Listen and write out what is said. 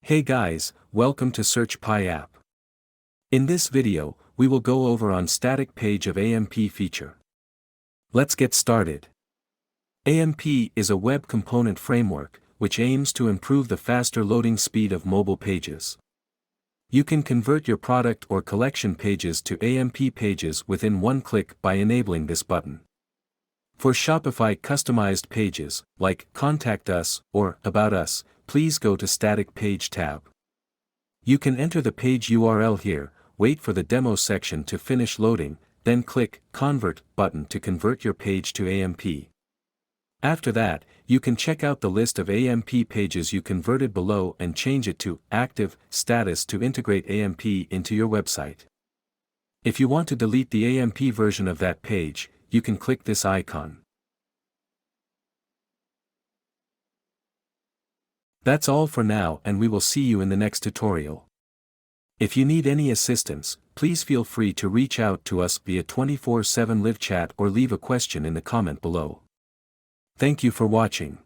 Hey guys, welcome to SearchPie app. In this video, we will go over on static page of AMP feature. Let's get started. AMP is a web component framework, which aims to improve the faster loading speed of mobile pages. You can convert your product or collection pages to AMP pages within one click by enabling this button. For Shopify customized pages, like Contact Us or About Us, please go to Static Page tab. You can enter the page URL here, wait for the demo section to finish loading, then click Convert button to convert your page to AMP. After that, you can check out the list of AMP pages you converted below and change it to Active Status to integrate AMP into your website. If you want to delete the AMP version of that page, you can click this icon. That's all for now, and we will see you in the next tutorial. If you need any assistance, please feel free to reach out to us via 24/7 live chat or leave a question in the comment below. Thank you for watching.